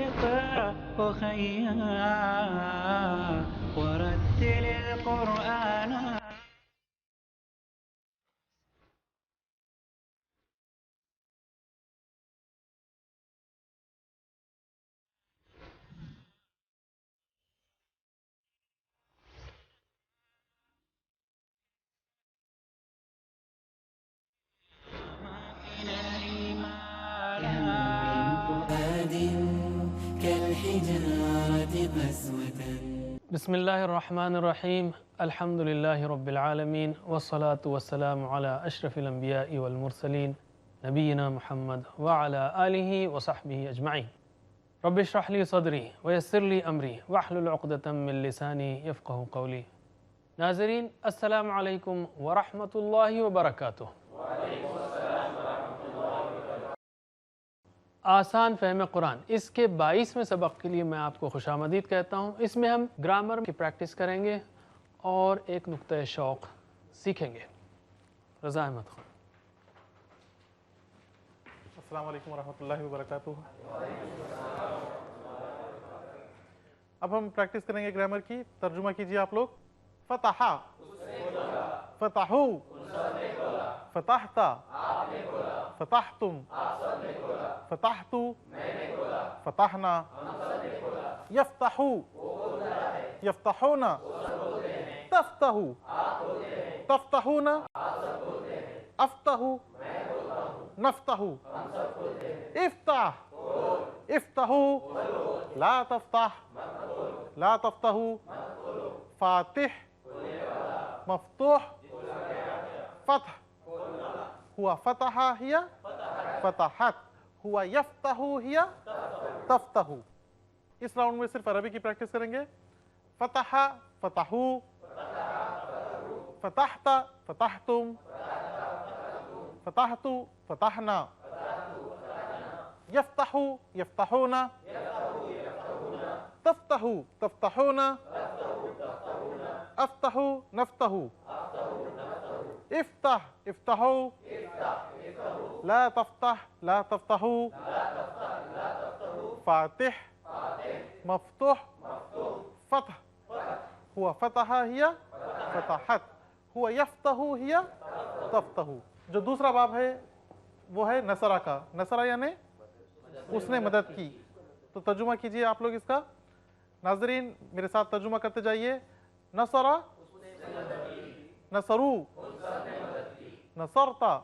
اقرأ أخيا ورتل القرآن. بسم الله الرحمن الرحيم. الحمد لله رب العالمين والصلاة والسلام على أشرف الأنبياء والمرسلين نبينا محمد وعلى آله وصحبه أجمعين. رب اشرح لي صدري ويسر لي أمري واحلل عقدة من لساني يفقه قولي. ناظرین السلام علیکم ورحمۃ اللہ وبرکاتہ. آسان فہم قرآن اس کے 22ویں سبق کے لیے میں آپ کو خوش آمدید کہتا ہوں. اس میں ہم گرامر کی پریکٹس کریں گے اور ایک نقطۂ شوق سیکھیں گے. رضا احمد خان. السلام علیکم ورحمۃ اللہ وبرکاتہ. اب ہم پریکٹس کریں گے گرامر کی. ترجمہ کیجیے آپ لوگ. فتحا، فتحو، فتحتا، فتحتم، فتحتو، فتحنا، یفتحو، یفتحونا، تفتحو، تفتحونا، افتحو، نفتحو، افتح، افتحو، لا تفتح، لا تفتحو، فاتح، مفتوح، فتح. ہوا فتح ہی فتحت، ہوا یفتح ہی تفتح. اس راؤنڈ میں صرف عربی کی پریکٹس کریں گے. فتح، فتحو، فتحت، فتحتم، فتحتو، فتحنا، یفتح، یفتحونا، تفتح، تفتحونا، افتح، نفتح، افتح، افتحو، لا تفتح، لا تفتحو، فاتح، مفتوح، فتح. ہوا فتح ہی فتحت، ہوا یفتح ہی تفتح. جو دوسرا باب ہے وہ ہے نصرہ کا. نصرہ یعنی اس نے مدد کی. تو ترجمہ کیجئے آپ لوگ اس کا. ناظرین میرے ساتھ ترجمہ کرتے جائیے. نصرہ، نصرو، نصرتا،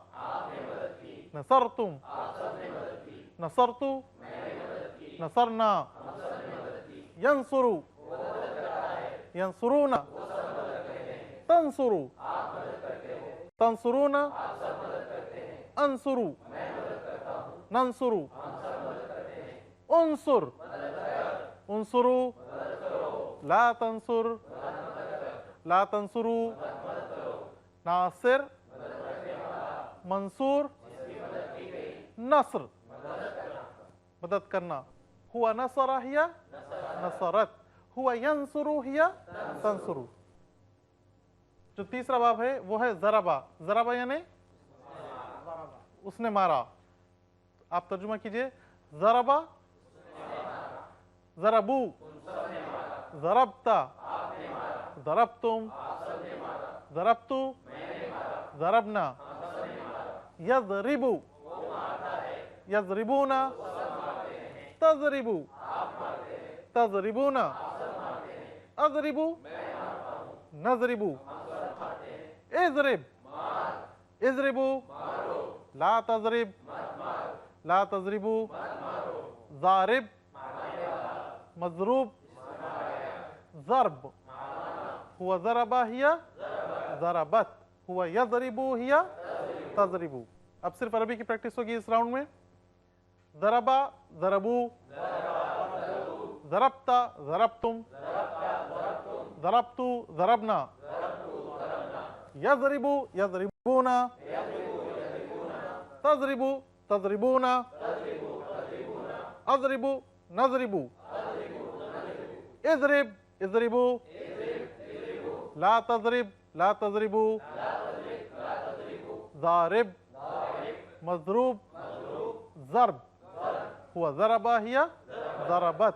نصرتم، نصرتو، نصرنا، ینصرو، ینصرونا، تنصرو، تنصرونا، انصرو، ننصرو، انصر، انصرو، لا تنصر، لا تنصرو، ناصر، منصور، نصر، مدد کرنا. ہوا نصر ہی نصرت، ہوا ینصر ہی تنصر. جو تیسرا باب ہے وہ ہے ضربہ. ضربہ یعنی اس نے مارا. آپ ترجمہ کیجئے. ضربہ، ضربو، ضربتا، ضربتم، ضربتو، ضربنا، یضربو، یضربونا، تضربو، تضربونا، اضربو، نضربو، اضرب، اضربو، لا تضرب، لا تضربو، ضارب، مضروب، ضرب. ہوا ضربہ ہی ضربت، ہوا یضربو ہی تضربو. اب صرف عربی کی پریکٹس ہوگی اس راؤنڈ میں. ضربہ، ضربو، ضربتا، ضربتم، ضربتو، ضربنا، یضربو، یضربونا، تضربو، تضربونا، اضربو، نضربو، اضرب، اضربو، لا تضرب، لا تضربو، ضارب، مضروب، ضرب. ہوا ضربہ ہی ضربت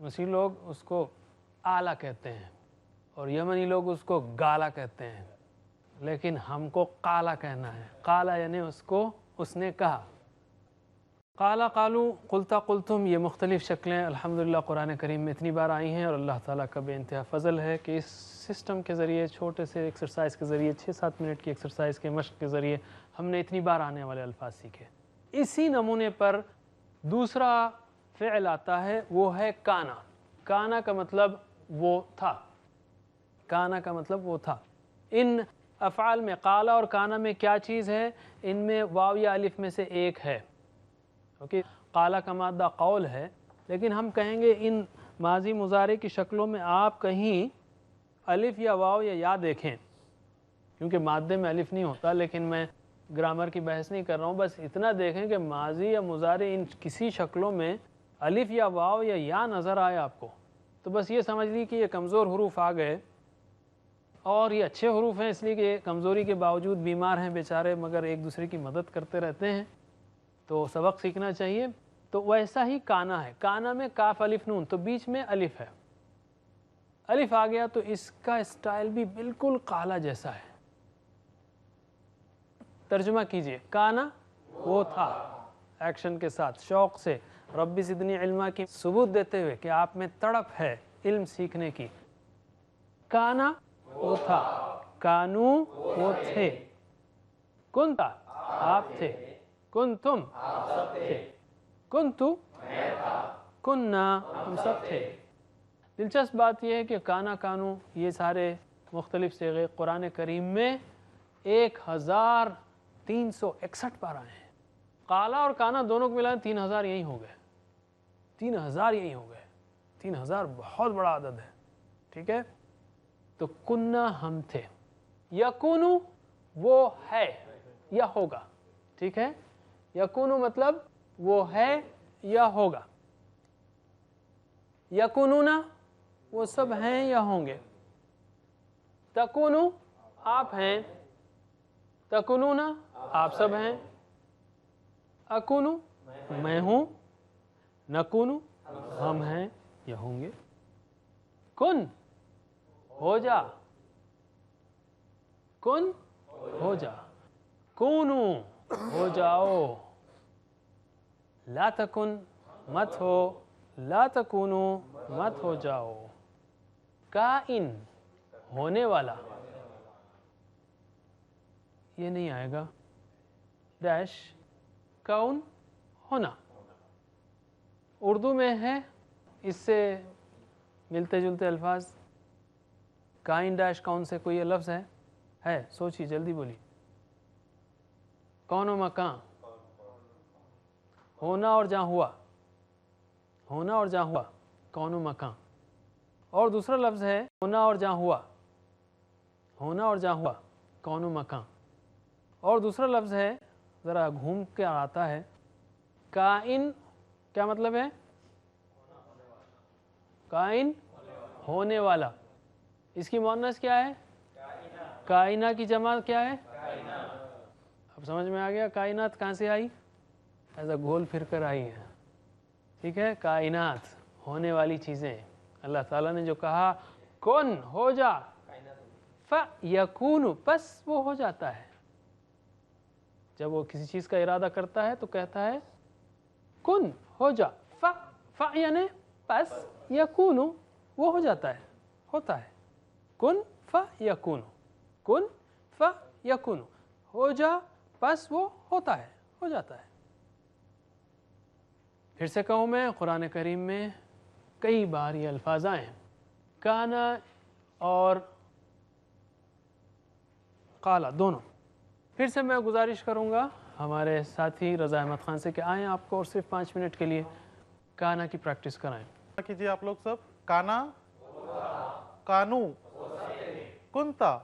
مصری لوگ اس کو آلا کہتے ہیں اور یمنی لوگ اس کو گالا کہتے ہیں، لیکن ہم کو قالا کہنا ہے. قالا یعنی اس کو اس نے کہا. قالا قالو قلتا قلتم، یہ مختلف شکلیں الحمدللہ قرآن کریم میں اتنی بار آئی ہیں، اور اللہ تعالیٰ کا بے انتہا فضل ہے کہ اس سسٹم کے ذریعے، چھوٹے سے ایکسرسائز کے ذریعے، 6-7 منٹ کی ایکسرسائز کے مشق کے ذریعے ہم نے اتنی بار آنے والے الفاظ سیکھے. اسی نمونے پر دوسرا فعل آتا ہے، وہ ہے کانا. کانا کا مطلب وہ تھا. کانا کا مطلب وہ تھا. ان افعال میں قالا اور کانا میں کیا چیز ہے؟ ان میں واو یا الف میں سے ایک ہے. اوکے، قالا کا مادہ قول ہے، لیکن ہم کہیں گے ان ماضی مضارع کی شکلوں میں آپ کہیں الف یا واو یا یا دیکھیں، کیونکہ مادے میں الف نہیں ہوتا، لیکن میں گرامر کی بحث نہیں کر رہا ہوں. بس اتنا دیکھیں کہ ماضی یا مضارع ان کسی شکلوں میں الف یا واو یا یا نظر آئے آپ کو، تو بس یہ سمجھ لی کہ یہ کمزور حروف آ گئے، اور یہ اچھے حروف ہیں اس لیے کہ کمزوری کے باوجود بیمار ہیں بیچارے، مگر ایک دوسرے کی مدد کرتے رہتے ہیں، تو سبق سیکھنا چاہیے. تو ویسا ہی کانا ہے. کانا میں کاف الف نون، تو بیچ میں الف ہے. الف آ گیا تو اس کا اسٹائل بھی بالکل قالا جیسا ہے. ترجمہ کیجئے. کانا وہ تھا، ایکشن کے ساتھ شوق سے رب زدنی علما کی ثبوت دیتے ہوئے کہ آپ میں تڑپ ہے علم سیکھنے کی. کانا وہ تھا، کانو وہ تھے، کنتا آپ تھے، کنتم تھے، کنتو کننا ہم سب تھے. دلچسپ بات یہ ہے کہ کانا کانو یہ سارے مختلف صیغے قرآن کریم میں 1361 بار آئے ہیں. قالا اور کانا دونوں کو ملا 3000 یہی ہو گئے. 3000 یہی ہو گئے. 3000 بہت بڑا عدد ہے. ٹھیک ہے، تو کننا ہم تھے. یکونو وہ ہے یا ہوگا. ٹھیک ہے، یکونو مطلب وہ ہے یا ہوگا. یکونونا وہ سب ہیں یا ہوں گے. تکونو آپ ہیں، تکونونا آپ سب ہیں. اکونو میں ہوں، نکونو ہم ہیں یا ہوں گے. کن ہو جا، کن ہو جا. کونو ہو جاؤ. لا تکن مت ہو، لا تکونو مت ہو جاؤ. کائن ہونے والا، یہ نہیں آئے گا. ڈیش کون ہونا. اردو میں ہے اس سے ملتے جلتے الفاظ. کائن ڈیش کون سے کوئی یہ لفظ ہے؟ سوچی جلدی بولی. کون و مکان، ہونا اور جہاں ہوا، ہونا اور جہاں ہوا، کون و مکان. اور دوسرا لفظ ہے ہونا اور جہاں ہوا، ہونا اور جہاں ہوا، کون و مکان. اور دوسرا لفظ ہے ذرا گھوم کے آتا ہے، کائن. کیا مطلب ہے؟ کائن ہونے والا. اس کی مؤنث کیا ہے؟ کائنہ کی جمع کیا ہے؟ اب سمجھ میں آ گیا کائنات کہاں سے آئی؟ ایسا گول پھر کر آئی ہے. ٹھیک ہے، کائنات ہونے والی چیزیں. اللہ تعالیٰ نے جو کہا کن ہو جا، فَيَكُونُ پس وہ ہو جاتا ہے. جب وہ کسی چیز کا ارادہ کرتا ہے تو کہتا ہے کن ہو جا. ف یعنی پس، یکونو وہ ہو جاتا ہے، ہوتا ہے. کن فیکونو، کن فیکونو ہو جا پس وہ ہوتا ہے، ہو جاتا ہے. پھر سے کہوں میں، قرآن کریم میں کئی بار یہ الفاظ آئے ہیں. کانا اور قالا دونوں. پھر سے میں گزارش کروں گا ہمارے ساتھی رضا احمد خان سے کہ آئیں آپ کو اور صرف 5 منٹ کے لیے کانا کی پریکٹس کرائیں. کیجیے آپ لوگ سب. کانا، کانو، کنتا،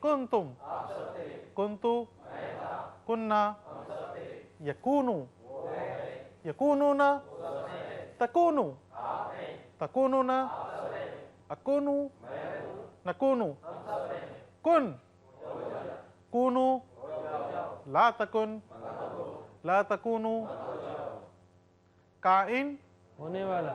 کنتم، کنتو، کننا، یکونو، یکونونا، تکونو، تکونونا، اکونو، نکونو. کن، کونو، لا تکن، لا تکونو. کائن ہونے والا،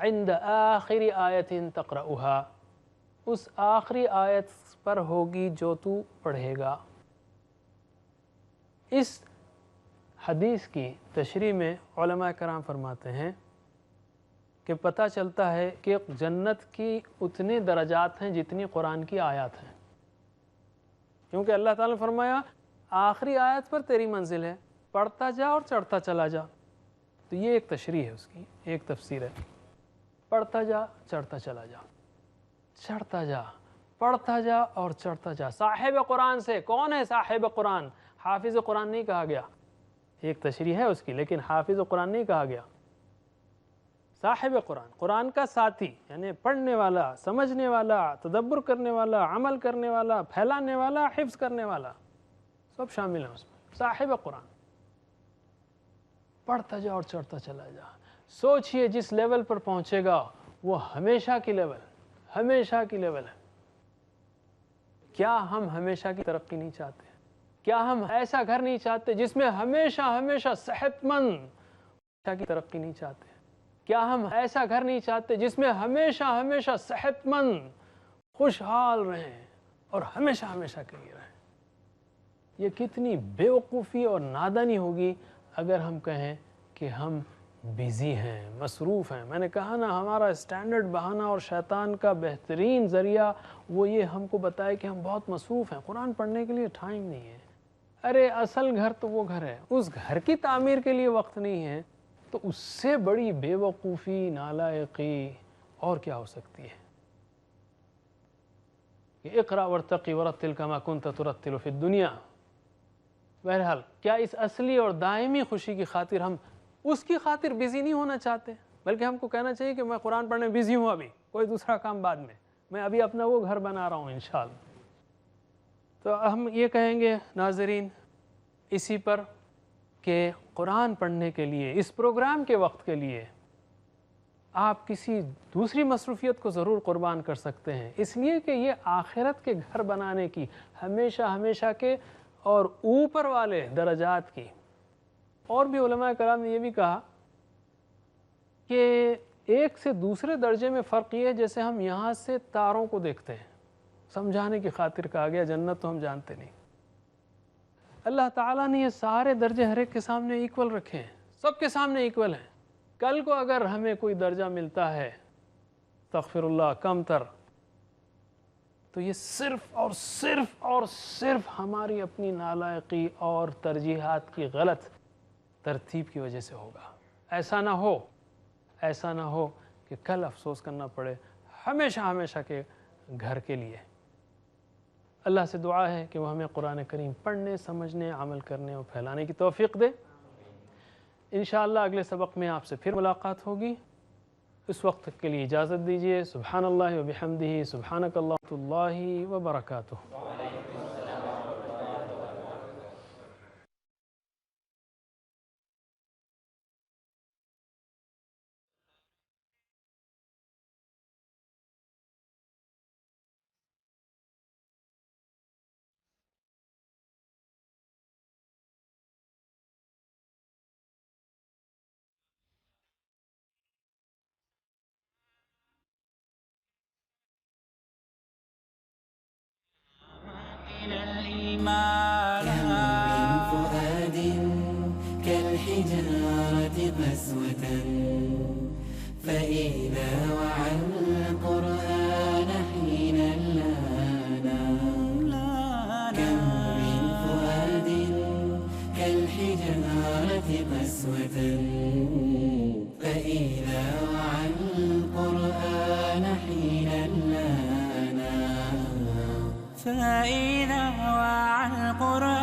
عند آخر آیت تقرأها، اس آخری آیت پر ہوگی جو تو پڑھے گا۔ اس حدیث کی تشریح میں علماء کرام فرماتے ہیں کہ پتہ چلتا ہے کہ جنت کی اتنے درجات ہیں جتنی قرآن کی آیات ہیں، کیونکہ اللہ تعالیٰ نے فرمایا آخری آیت پر تیری منزل ہے، پڑھتا جا اور چڑھتا چلا جا۔ تو یہ ایک تشریح ہے، اس کی ایک تفسیر ہے، پڑھتا جا چڑھتا چلا جا، چڑھتا جا، پڑھتا جا اور چڑھتا جا۔ صاحب قرآن سے کون ہے؟ صاحب قرآن، حافظ قرآن نہیں کہا گیا، ایک تشریح ہے اس کی، لیکن حافظ قرآن نہیں کہا گیا۔ صاحب قرآن، قرآن کا ساتھی، یعنی پڑھنے والا، سمجھنے والا، تدبر کرنے والا، عمل کرنے والا، پھیلانے والا، حفظ کرنے والا، سب شامل ہیں اس میں۔ صاحب قرآن، پڑھتا جا اور چڑھتا چلا جا۔ سوچئے جس لیول پر پہنچے گا وہ ہمیشہ کی لیول، ہمیشہ کی لیول ہے۔ کیا ہم ہمیشہ کی ترقی نہیں چاہتے؟ کیا ہم ایسا گھر نہیں چاہتے جس میں ہمیشہ ہمیشہ صحت مند کی ترقی نہیں چاہتے؟ کیا ہم ایسا گھر نہیں چاہتے جس میں ہمیشہ ہمیشہ صحت مند خوشحال رہیں اور ہمیشہ ہمیشہ کے لیے رہیں؟ یہ کتنی بیوقوفی اور نادانی ہوگی اگر ہم کہیں کہ ہم بیزی ہیں، مصروف ہیں۔ میں نے کہا نا، ہمارا اسٹینڈرڈ بہانہ اور شیطان کا بہترین ذریعہ وہ یہ ہم کو بتائے کہ ہم بہت مصروف ہیں، قرآن پڑھنے کے لیے ٹائم نہیں ہے۔ ارے اصل گھر تو وہ گھر ہے، اس گھر کی تعمیر کے لیے وقت نہیں ہے، تو اس سے بڑی بے وقوفی، نالائقی اور کیا ہو سکتی ہے؟ کہ اقرأ وارتقی ورتل کما کنت ترتل فی الدنیا۔ بہرحال کیا اس اصلی اور دائمی خوشی کی خاطر ہم اس کی خاطر بزی نہیں ہونا چاہتے، بلکہ ہم کو کہنا چاہیے کہ میں قرآن پڑھنے میں بزی ہوں، ابھی کوئی دوسرا کام بعد میں ابھی اپنا وہ گھر بنا رہا ہوں انشاءاللہ۔ تو ہم یہ کہیں گے ناظرین اسی پر کہ قرآن پڑھنے کے لیے، اس پروگرام کے وقت کے لیے آپ کسی دوسری مصروفیت کو ضرور قربان کر سکتے ہیں، اس لیے کہ یہ آخرت کے گھر بنانے کی، ہمیشہ ہمیشہ کے اور اوپر والے درجات کی۔ اور بھی علماء کرام نے یہ بھی کہا کہ ایک سے دوسرے درجے میں فرق یہ ہے جیسے ہم یہاں سے تاروں کو دیکھتے ہیں، سمجھانے کی خاطر کہا گیا، جنت تو ہم جانتے نہیں۔ اللہ تعالیٰ نے یہ سارے درجے ہر ایک کے سامنے ایکول رکھے ہیں، سب کے سامنے ایکول ہیں۔ کل کو اگر ہمیں کوئی درجہ ملتا ہے استغفر اللہ کم تر، تو یہ صرف اور صرف اور صرف ہماری اپنی نالائقی اور ترجیحات کی غلط ترتیب کی وجہ سے ہوگا۔ ایسا نہ ہو کہ کل افسوس کرنا پڑے ہمیشہ ہمیشہ کے گھر کے لیے۔ اللہ سے دعا ہے کہ وہ ہمیں قرآن کریم پڑھنے، سمجھنے، عمل کرنے اور پھیلانے کی توفیق دے۔ انشاءاللہ اگلے سبق میں آپ سے پھر ملاقات ہوگی۔ اس وقت کے لیے اجازت دیجیے۔ سبحان اللہ و بحمدہ، سبحانک اللہ وبرکاتہ۔ فؤاد كالحجارة قسوة، فإذا وعى القرآن حينا لانا. كم من فؤاد كالحجارة قسوة، فإذا وعى القرآن حينا لانا. فإذا وعى القرآن